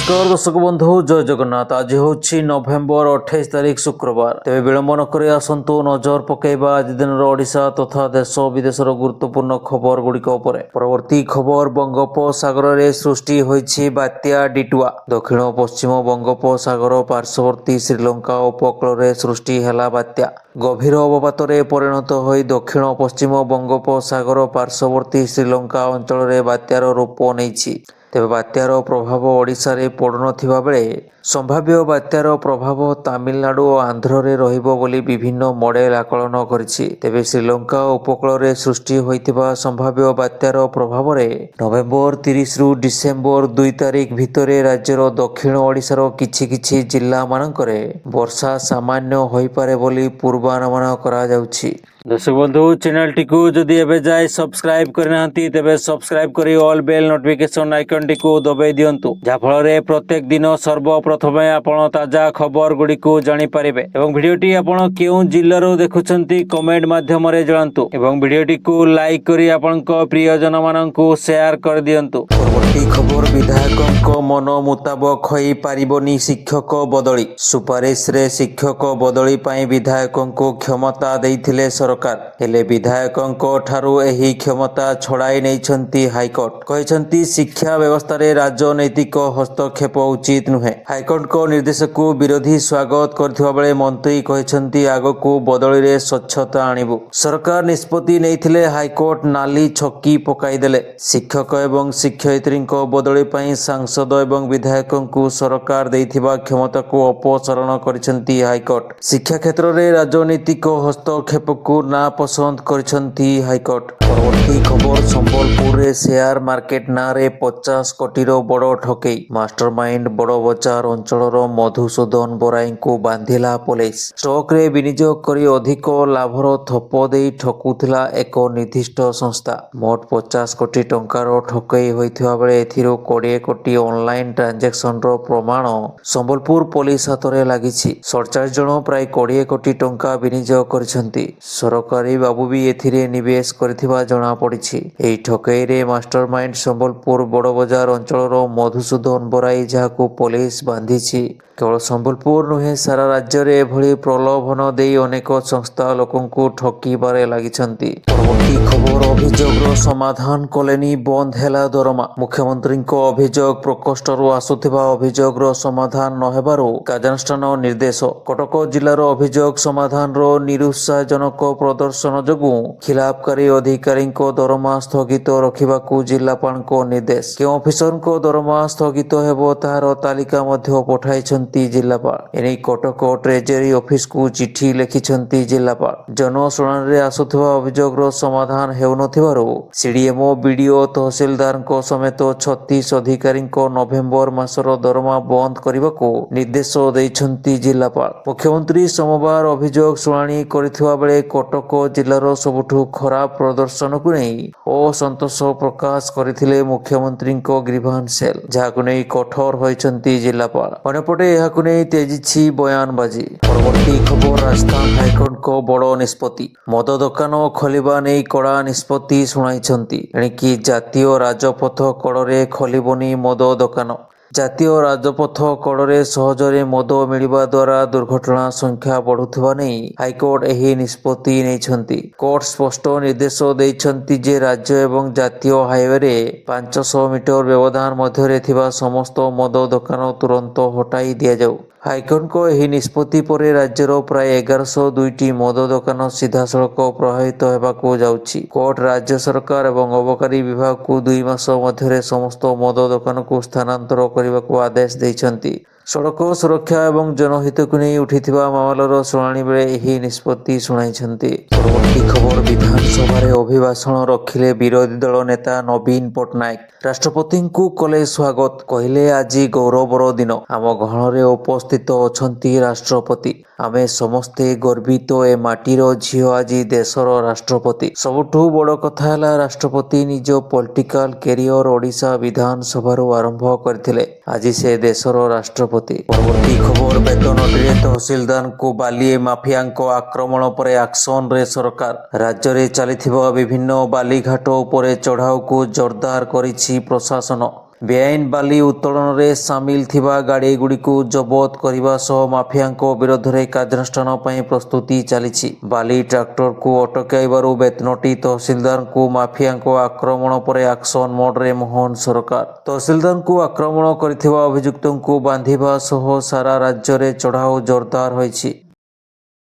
नमस्कार दर्शक बंधु जय जगन्नाथ। आज हूँ नवेम्बर 28 तारिख शुक्रवार। तेज विलंब नक आसतु नजर पकेबा आज दिन ओडिशा तथा देश विदेशर गुरुत्वपूर्ण खबर गुड़िक परवर्ती खबर बंगोपसागर में सृष्टि होइछि बात्या डिटुआ। दक्षिण पश्चिम बंगोपसागर पार्श्ववर्ती श्रीलंका उपकूल में सृष्टि है बात्या। गभीर अवपात परिणत हो दक्षिण पश्चिम बंगोपसागर पार्श्ववर्ती श्रीलंका अंचल में बात्यार रूप नहीं। तेज बात्यार प्रभाव ओडिशा रे पड़ुनथिबा बेले संभाव्य बात्यार प्रभाव तमिलनाडु और आंध्र रे रहिबो बोली विभिन्न मॉडेल आकलन करिछि। तेबे श्रीलंका उपकूल रे सृष्टि होइतिबा संभाव्य बात्यार प्रभाव रे नवेम्बर 30 रु डिसेम्बर 2 तारिख भितरे राज्यर दक्षिण ओडिशार किछि जिल्ला मानकरे वर्षा सामान्य होई पारे बोली पूर्वानुमान करा जाउछि। दर्शक बंधु चैनल टी जदि एबे जाय सब्सक्राइब करना तेबे सब्सक्राइब करी ऑल बेल नोटिफिकेशन आइकन टी दबाई दियंतु जा फल प्रत्येक दिन सर्वप्रथम आपण ताजा खबर गुडी को जानि पारिबे। एवं भिडियोटी आपण केउ जिल्लारो देखुछंती कमेंट माध्यम रे जणांतु एवं भिडियोटी को लाइक करी आपनक प्रियजन माननकु शेयर कर दियंतु। परवर्ती खबर विधायकक मन मुताबक होई पारिबनी शिक्षक बदली। सुपारिश रे शिक्षक बदली पई विधायकक क्षमता देइथिले सरकार हेले विधायकक ठारू एही क्षमता छड़ाई नैछंती हाईकोर्ट। कहिसंती शिक्षा व्यवस्था रे राजनैतिक हस्तक्षेप उचित नुहे। हाईकोर्ट को निर्देश को विरोधी स्वागत करथिबा बेले मंत्री कहिसंती आगको बदली रे स्वच्छता आनिबु। सरकार निष्पत्ति नैथिले हाईकोर्ट नाली छक्की पकाई देले। शिक्षक एवं शिक्षयित्रीक बदली पई सांसद एवं विधायकଙ୍କୁ सरकार देइथिबा क्षमता को अपसारण करिसंती हाईकोर्ट। शिक्षा क्षेत्र रे राजनैतिक हस्तक्षेप को ना पसंद करिसंती हाईकोर्ट। परवर्ती खबर संबलपुर रे शेयर मार्केट ना रे 50 कोटी रो बड़ ठकई। मास्टरमाइंड बड़ बजार अंचलर मधुसूदन बराई को बांधिला पुलिस। स्टॉक रे विनियोग करी अधिक लाभर थप दे ठकुथिला एक निर्दिष्ट संस्था। मोट 50 कोटी टंकार ठकई होइथिबा बेले एथिरो 20 कोटी ऑनलाइन ट्रांजैक्शन रो प्रमाण संबलपुर पुलिस हाथ रे लागिछि। 47 जन प्राय 20 कोटी टंका विनियोग करिसंती। सरकारी बाबू भी एथिरे निवेश करथिबा जणा पड़िछि। एही ठकई रे मास्टरमाइंड संबलपुर बड़ बजार अंचलर मधुसूदन बराई जहाको पुलिस बांधिछि। केवल संबलपुर नुहे सारा राज्य रे एभली प्रलोभन देई अनेक संस्था लोकंकु ठकीबारे लागिछंती। परवर्ती खबर अभियोग समाधान कलेनी बंद हेला दरमा। मुख्यमंत्री अभियोग प्रकोष्ठरू आसुथिबा अभियोग समाधान नहेबारु कार्यानुष्ठान निर्देश। कटक जिल्लार अभियोग समाधान रो निरुत्साहजनक प्रदर्शन जोगु खिलाफकारी अधिकारी दरमा स्थगित रखिबाकू जिल्लापाल निर्देश। के अफिसर दरमा स्थगित हेबो ताहार तालिका मध्य पठाइछंती जिल्लापाल। एने कटक ट्रेजरी ऑफिस को चिठी लिखिछंती जिल्लापाल। जनशुणाणी आसुथिबा अभियोग समाधान हेउनथिबारु सीडीएमओ बीडीओ तहसीलदार समेत 36 अधिकारी नवेम्बर मासर दरमा बंद करने निर्देश देइछंती जिल्लापाल। मुख्यमंत्री सोमवार अभियोग शुणाणी करथिबा बेले कटक जिल्लार सबुठु खराब प्रदर्शन को नहीं असंतोष प्रकाश करथिले मुख्यमंत्री ग्रीवांस सेल जहाकु नहीं कठोर होइछंती जिल्लापाल। अन्यपटे एहाकु नहीं तेजिछि बयानबाजी। परवर्ती खबर राजस्थान हाईकोर्ट को बड़ निष्पत्ति। मद दुकान खोलिबा नहीं कड़ा निष्पत्ति शुणाइछंती। एणिकी जातीय राजपथ कड़े खोलिबनी मद दुकान। जातीय राजपथ कड़े सहजरे मद मिलिबा द्वारा दुर्घटना संख्या बढ़ुथिबा नहीं हाईकोर्ट एही निष्पत्ति नैछंती। कोर्ट स्पष्ट निर्देश देइछंती जे राज्य एवं जातीय हाईवे रे 500 मीटर व्यवधान मध्य थिबा समस्त मद दुकान तुरंत हटाई दिया जाऊ। हाईकोर्ट को एही निष्पत्ति पर राज्यर प्राय 1102टी मद दुकान सीधासलख प्रभावित हेबाकू जाउछि। कोर्ट राज्य सरकार एवं अबकारी विभाग को 2 मास मध्य समस्त मद दुकान को स्थानांतर करने आदेश देइछंती। सड़क सुरक्षा एवं जनहित को नहीं उठिथिबा मामलार शुणाणी बेले एही निष्पत्ति शुणाइछंती। परवर्ती खबर विधानसभा रे अभिभाषण रखिले विरोधी दल नेता नवीन पट्टनायक। राष्ट्रपति को कले स्वागत कहले आज गौरवर दिन। आम गहन रे उपस्थित अछंती राष्ट्रपति। आमे समस्ते गर्वित ए माटीर झियो आज देशर राष्ट्रपति। सबुठु बड़ कथा है राष्ट्रपति निज पॉलिटिकल कैरियर ओडिशा विधानसभा आरंभ करथिले। आज से देशर राष्ट्रपति। परवर्ती खबर बेतन तहसीलदार को बाली माफिया आक्रमण पर एक्शन रे सरकार। राज्य रे चलिथिबा विभिन्न बालीघाट उपरे चढ़ाऊ को जोरदार करिछि प्रशासन। ବେଆଇନ ବାଲି ଉତ୍ତୋଳନରେ ସାମିଲ ଥିବା ଗାଡ଼ିଗୁଡ଼ିକୁ ଜବତ କରିବା ସହ ମାଫିଆଙ୍କ ବିରୋଧରେ କାର୍ଯ୍ୟାନୁଷ୍ଠାନ ପାଇଁ ପ୍ରସ୍ତୁତି ଚାଲିଛି। ବାଲି ଟ୍ରାକ୍ଟରକୁ ଅଟକାଇବାରୁ ବେତନଟି ତହସିଲଦାରଙ୍କୁ ମାଫିଆଙ୍କ ଆକ୍ରମଣ ପରେ ଆକ୍ସନ ମୋଡରେ ମୋହନ ସରକାର। ତହସିଲଦାରଙ୍କୁ ଆକ୍ରମଣ କରିଥିବା ଅଭିଯୁକ୍ତଙ୍କୁ ବାନ୍ଧିବା ସହ ସାରା ରାଜ୍ୟରେ ଚଢ଼ାଉ ଜୋରଦାର ହୋଇଛି।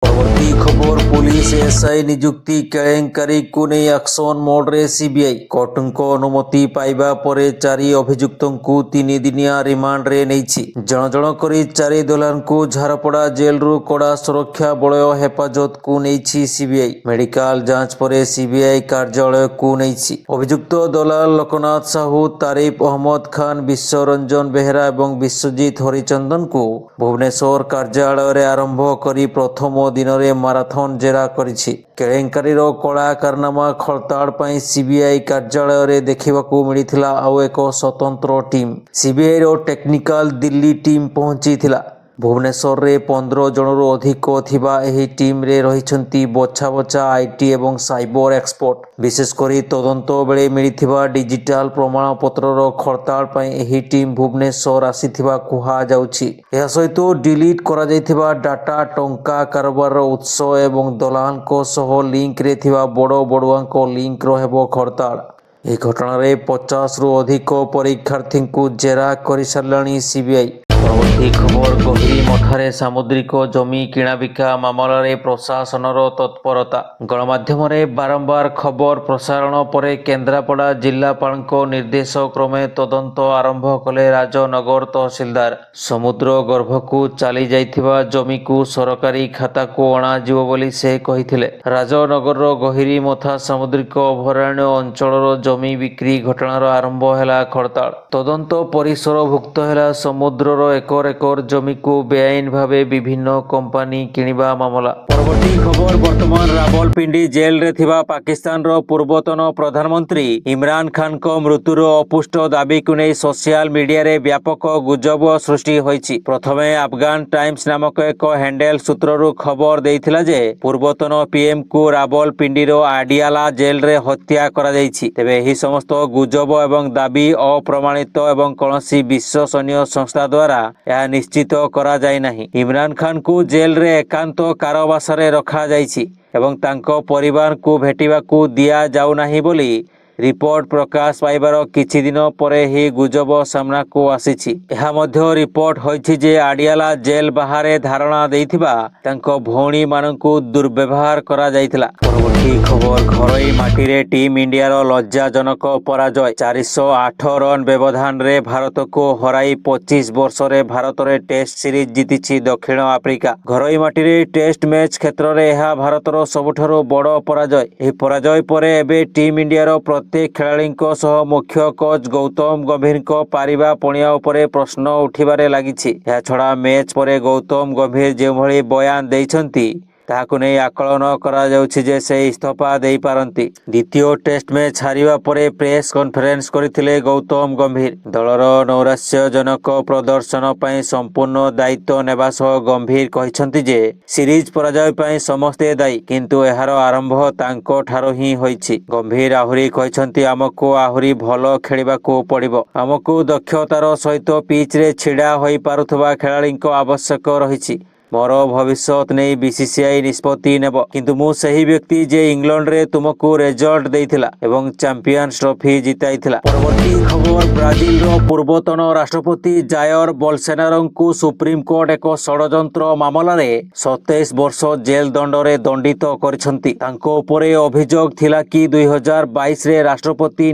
ପରବର୍ତ୍ତୀ ଖବର ପୁଲିସ ଏସ୍ଆଇ ନିଯୁକ୍ତି କେଳେଙ୍କାରୀକୁ ନେଇ ଆକ୍ସନ ମୋଡରେ ସିବିଆଇ। କୋର୍ଟଙ୍କ ଅନୁମତି ପାଇବା ପରେ 4 ଅଭିଯୁକ୍ତଙ୍କୁ 3 ଦିନିଆ ରିମାଣ୍ଡରେ ନେଇଛି। ଜଣ ଜଣ କରି 4 ଦଲାଲଙ୍କୁ ଝାରପଡ଼ା ଜେଲରୁ କଡ଼ା ସୁରକ୍ଷା ବଳୟ ହେଫାଜତକୁ ନେଇଛି ସିବିଆଇ। ମେଡିକାଲ ଯାଞ୍ଚ ପରେ ସିବିଆଇ କାର୍ଯ୍ୟାଳୟକୁ ନେଇଛି। ଅଭିଯୁକ୍ତ ଦଲାଲ ଲୋକନାଥ ସାହୁ, ତାରିଫ ଅହମ୍ମଦ ଖାନ, ବିଶ୍ୱରଞ୍ଜନ ବେହେରା ଏବଂ ବିଶ୍ୱଜିତ ହରିଚନ୍ଦନଙ୍କୁ ଭୁବନେଶ୍ୱର କାର୍ଯ୍ୟାଳୟରେ ଆରମ୍ଭ କରି ପ୍ରଥମ ଦିନରେ ମାରାଥନ ଜେରା କରିଛି। କେଳେଙ୍କାରୀର କଳା କାରନାମା ଖୋଳତାଡ଼ ପାଇଁ ସିବିଆଇ କାର୍ଯ୍ୟାଳୟରେ ଦେଖିବାକୁ ମିଳିଥିଲା ଆଉ ଏକ ସ୍ୱତନ୍ତ୍ର ଟିମ୍। ସିବିଆଇର ଟେକ୍ନିକାଲ ଦିଲ୍ଲୀ ଟିମ୍ ପହଞ୍ଚିଥିଲା। ଭୁବନେଶ୍ୱରରେ 15 ଜଣରୁ ଅଧିକ ଥିବା ଏହି ଟିମ୍ରେ ରହିଛନ୍ତି ବଛା ବଛା ଆଇଟି ଏବଂ ସାଇବର ଏକ୍ସପର୍ଟ। ବିଶେଷ କରି ତଦନ୍ତ ବେଳେ ମିଳିଥିବା ଡିଜିଟାଲ ପ୍ରମାଣପତ୍ରର ଖୋଳତାଡ଼ ପାଇଁ ଏହି ଟିମ୍ ଭୁବନେଶ୍ୱର ଆସିଥିବା କୁହାଯାଉଛି। ଏହା ସହିତ ଡିଲିଟ୍ କରାଯାଇଥିବା ଡାଟା, ଟଙ୍କା କାରବାରର ଉତ୍ସ ଏବଂ ଦଲାଲଙ୍କ ସହ ଲିଙ୍କରେ ଥିବା ବଡ଼ ବଡ଼ୁଆଙ୍କ ଲିଙ୍କର ହେବ ଖୋଳତାଡ଼। ଏହି ଘଟଣାରେ 50ରୁ ଅଧିକ ପରୀକ୍ଷାର୍ଥୀଙ୍କୁ ଜେରା କରିସାରିଲାଣି ସିବିଆଇ। ପରବର୍ତ୍ତୀ ଖବର ଗହିରିମଠାରେ ସାମୁଦ୍ରିକ ଜମି କିଣାବିକା ମାମଲାରେ ପ୍ରଶାସନର ତତ୍ପରତା। ଗଣମାଧ୍ୟମରେ ବାରମ୍ବାର ଖବର ପ୍ରସାରଣ ପରେ କେନ୍ଦ୍ରାପଡ଼ା ଜିଲ୍ଲାପାଳଙ୍କ ନିର୍ଦ୍ଦେଶ କ୍ରମେ ତଦନ୍ତ ଆରମ୍ଭ କଲେ ରାଜନଗର ତହସିଲଦାର। ସମୁଦ୍ର ଗର୍ଭକୁ ଚାଲି ଯାଇଥିବା ଜମିକୁ ସରକାରୀ ଖାତାକୁ ଅଣାଯିବ ବୋଲି ସେ କହିଥିଲେ। ରାଜନଗରର ଗହିରିମଥା ସାମୁଦ୍ରିକ ଅଭୟାରଣ୍ୟ ଅଞ୍ଚଳର ଜମି ବିକ୍ରି ଘଟଣାର ଆରମ୍ଭ ହେଲା ଖୋଳତାଡ଼। ତଦନ୍ତ ପରିସରଭୁକ୍ତ ହେଲା ସମୁଦ୍ରର ଏକର ଏକର ଜମିକୁ ବେଆଇନ ଭାବେ ବିଭିନ୍ନ କମ୍ପାନୀ କିଣିବା ମାମଲା। ପରବର୍ତ୍ତୀ ଖବର ବର୍ତ୍ତମାନ ରାବଲପିଣ୍ଡି ଜେଲରେ ଥିବା ପାକିସ୍ତାନର ପୂର୍ବତନ ପ୍ରଧାନମନ୍ତ୍ରୀ ଇମ୍ରାନ ଖାନଙ୍କ ମୃତ୍ୟୁର ଅପୁଷ୍ଟ ଦାବିକୁ ନେଇ ସୋସିଆଲ ମିଡିଆରେ ବ୍ୟାପକ ଗୁଜବ ସୃଷ୍ଟି ହୋଇଛି। ପ୍ରଥମେ ଆଫଗାନ ଟାଇମ୍ସ ନାମକ ଏକ ହ୍ୟାଣ୍ଡେଲ ସୂତ୍ରରୁ ଖବର ଦେଇଥିଲା ଯେ ପୂର୍ବତନ ପିଏମଙ୍କୁ ରାବଲପିଣ୍ଡିର ଆଡିଆଲା ଜେଲରେ ହତ୍ୟା କରାଯାଇଛି। ତେବେ ଏହି ସମସ୍ତ ଗୁଜବ ଏବଂ ଦାବି ଅପ୍ରମାଣିତ ଏବଂ କୌଣସି ବିଶ୍ୱସନୀୟ ସଂସ୍ଥା ଦ୍ୱାରା ଏହା ନିଶ୍ଚିତ କରାଯାଇନାହିଁ। ଇମ୍ରାନ ଖାନଙ୍କୁ ଜେଲରେ ଏକାନ୍ତ କାରାବାସରେ ରଖାଯାଇଛି ଏବଂ ତାଙ୍କ ପରିବାରଙ୍କୁ ଭେଟିବାକୁ ଦିଆଯାଉନାହିଁ ବୋଲି ରିପୋର୍ଟ ପ୍ରକାଶ ପାଇବାର କିଛି ଦିନ ପରେ ଏହି ଗୁଜବ ସାମ୍ନାକୁ ଆସିଛି। ଏହା ମଧ୍ୟ ରିପୋର୍ଟ ହୋଇଛି ଯେ ଆଡିଆଲା ଜେଲ ବାହାରେ ଧାରଣା ଦେଇଥିବା ତାଙ୍କ ଭଉଣୀମାନଙ୍କୁ ଦୁର୍ବ୍ୟବହାର କରାଯାଇଥିଲା। ପରବର୍ତ୍ତୀ ଖବର ଘରୋଇ ମାଟିରେ ଟିମ୍ ଇଣ୍ଡିଆର ଲଜ୍ଜାଜନକ ପରାଜୟ। 408 ରନ୍ ବ୍ୟବଧାନରେ ଭାରତକୁ ହରାଇ 25 ବର୍ଷରେ ଭାରତରେ ଟେଷ୍ଟ ସିରିଜ ଜିତିଛି ଦକ୍ଷିଣ ଆଫ୍ରିକା। ଘରୋଇ ମାଟିରେ ଟେଷ୍ଟ ମ୍ୟାଚ୍ କ୍ଷେତ୍ରରେ ଏହା ଭାରତର ସବୁଠାରୁ ବଡ଼ ପରାଜୟ। ଏହି ପରାଜୟ ପରେ ଏବେ ଟିମ୍ ଇଣ୍ଡିଆର ପ୍ରତ୍ୟେକ ଖେଳାଳିଙ୍କ ସହ ମୁଖ୍ୟ କୋଚ୍ ଗୌତମ ଗମ୍ଭୀରଙ୍କ ପାରିବା ପଣିଆ ଉପରେ ପ୍ରଶ୍ନ ଉଠିବାରେ ଲାଗିଛି। ଏହାଛଡ଼ା ମ୍ୟାଚ୍ ପରେ ଗୌତମ ଗମ୍ଭୀର ଯେଉଁଭଳି ବୟାନ ଦେଇଛନ୍ତି ତାହାକୁ ନେଇ ଆକଳନ କରାଯାଉଛି ଯେ ସେ ଇସ୍ତଫା ଦେଇପାରନ୍ତି। ଦ୍ୱିତୀୟ ଟେଷ୍ଟ ମ୍ୟାଚ୍ ହାରିବା ପରେ ପ୍ରେସ୍ କନଫରେନ୍ସ କରିଥିଲେ ଗୌତମ ଗମ୍ଭୀର। ଦଳର ନୈରାଶ୍ୟଜନକ ପ୍ରଦର୍ଶନ ପାଇଁ ସମ୍ପୂର୍ଣ୍ଣ ଦାୟିତ୍ୱ ନେବା ସହ ଗମ୍ଭୀର କହିଛନ୍ତି ଯେ ସିରିଜ ପରାଜୟ ପାଇଁ ସମସ୍ତେ ଦାୟୀ, କିନ୍ତୁ ଏହାର ଆରମ୍ଭ ତାଙ୍କ ଠାରୁ ହିଁ ହୋଇଛି। ଗମ୍ଭୀର ଆହୁରି କହିଛନ୍ତି ଆମକୁ ଆହୁରି ଭଲ ଖେଳିବାକୁ ପଡ଼ିବ। ଆମକୁ ଦକ୍ଷତାର ସହିତ ପିଚ୍ରେ ଛିଡ଼ା ହୋଇପାରୁଥିବା ଖେଳାଳିଙ୍କ ଆବଶ୍ୟକ ରହିଛି। ମୋର ଭବିଷ୍ୟତ ନେଇ ବିସିସିଆଇ ନିଷ୍ପତ୍ତି ନେବ, କିନ୍ତୁ ମୁଁ ସେହି ବ୍ୟକ୍ତି ଯେ ଇଂଲଣ୍ଡରେ ତୁମକୁ ରେଜଲ୍ଟ ଦେଇଥିଲା ଏବଂ ଚାମ୍ପିୟନ୍ସ ଟ୍ରଫି ଜିତାଇଥିଲା। ପରବର୍ତ୍ତୀ ଖବର ବ୍ରାଜିଲର ପୂର୍ବତନ ରାଷ୍ଟ୍ରପତି ଜାୟର ବୋଲସୋନାରୋଙ୍କୁ ସୁପ୍ରିମକୋର୍ଟ ଏକ ଷଡ଼ଯନ୍ତ୍ର ମାମଲାରେ 27 ବର୍ଷ ଜେଲ ଦଣ୍ଡରେ ଦଣ୍ଡିତ କରିଛନ୍ତି। ତାଙ୍କ ଉପରେ ଅଭିଯୋଗ ଥିଲା କି 2022ରେ ରାଷ୍ଟ୍ରପତି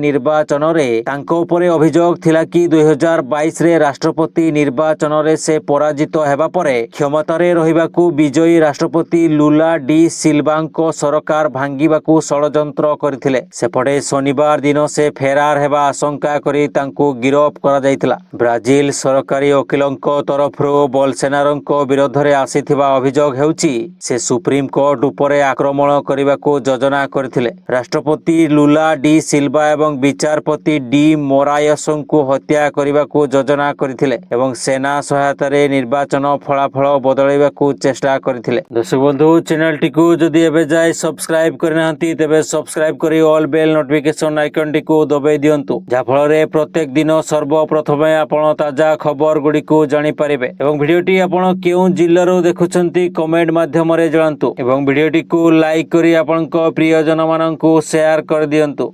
ନିର୍ବାଚନରେ ସେ ପରାଜିତ ହେବା ପରେ କ୍ଷମତାରେ ରହିବାକୁ ବିଜୟୀ ରାଷ୍ଟ୍ରପତି ଲୁଲା ଡି ସିଲଭାଙ୍କ ସରକାର ଭାଙ୍ଗିବାକୁ ଷଡ଼ଯନ୍ତ୍ର କରିଥିଲେ। ସେପଟେ ଶନିବାର ଦିନ ସେ ଫେରାର ହେବା ଆଶଙ୍କା କରି ତାଙ୍କୁ ଗିରଫ କରାଯାଇଥିଲା। ବ୍ରାଜିଲ ସରକାରୀ ଓକିଲଙ୍କ ତରଫରୁ ବୋଲସୋନାରୋଙ୍କ ବିରୋଧରେ ଆସିଥିବା ଅଭିଯୋଗ ହେଉଛି ସେ ସୁପ୍ରିମକୋର୍ଟ ଉପରେ ଆକ୍ରମଣ କରିବାକୁ ଯୋଜନା କରିଥିଲେ। ରାଷ୍ଟ୍ରପତି ଲୁଲା ଡି ସିଲଭା ଏବଂ ବିଚାରପତି ଡି ମୋରାୟସଙ୍କୁ ହତ୍ୟା କରିବାକୁ ଯୋଜନା କରିଥିଲେ ଏବଂ ସେନା ସହାୟତାରେ ନିର୍ବାଚନ ଫଳାଫଳ ବଦଳାଇ କହିବାକୁ ଚେଷ୍ଟା କରିଥିଲେ। ଦର୍ଶକ ବନ୍ଧୁ ଚ୍ୟାନେଲଟିକୁ ଯଦି ଏବେ ଯାଏ ସବସ୍କ୍ରାଇବ କରିନାହାନ୍ତି ତେବେ ସବସ୍କ୍ରାଇବ କରି ଅଲ୍ ବେଲ୍ ନୋଟିଫିକେସନ ଆଇକନଟିକୁ ଦବାଇ ଦିଅନ୍ତୁ, ଯାହାଫଳରେ ପ୍ରତ୍ୟେକ ଦିନ ସର୍ବପ୍ରଥମେ ଆପଣ ତାଜା ଖବର ଗୁଡ଼ିକୁ ଜାଣିପାରିବେ। ଏବଂ ଭିଡ଼ିଓଟି ଆପଣ କେଉଁ ଜିଲ୍ଲାରୁ ଦେଖୁଛନ୍ତି କମେଣ୍ଟ ମାଧ୍ୟମରେ ଜଣାନ୍ତୁ ଏବଂ ଭିଡ଼ିଓଟିକୁ ଲାଇକ୍ କରି ଆପଣଙ୍କ ପ୍ରିୟଜନ ମାନଙ୍କୁ ସେୟାର କରିଦିଅନ୍ତୁ।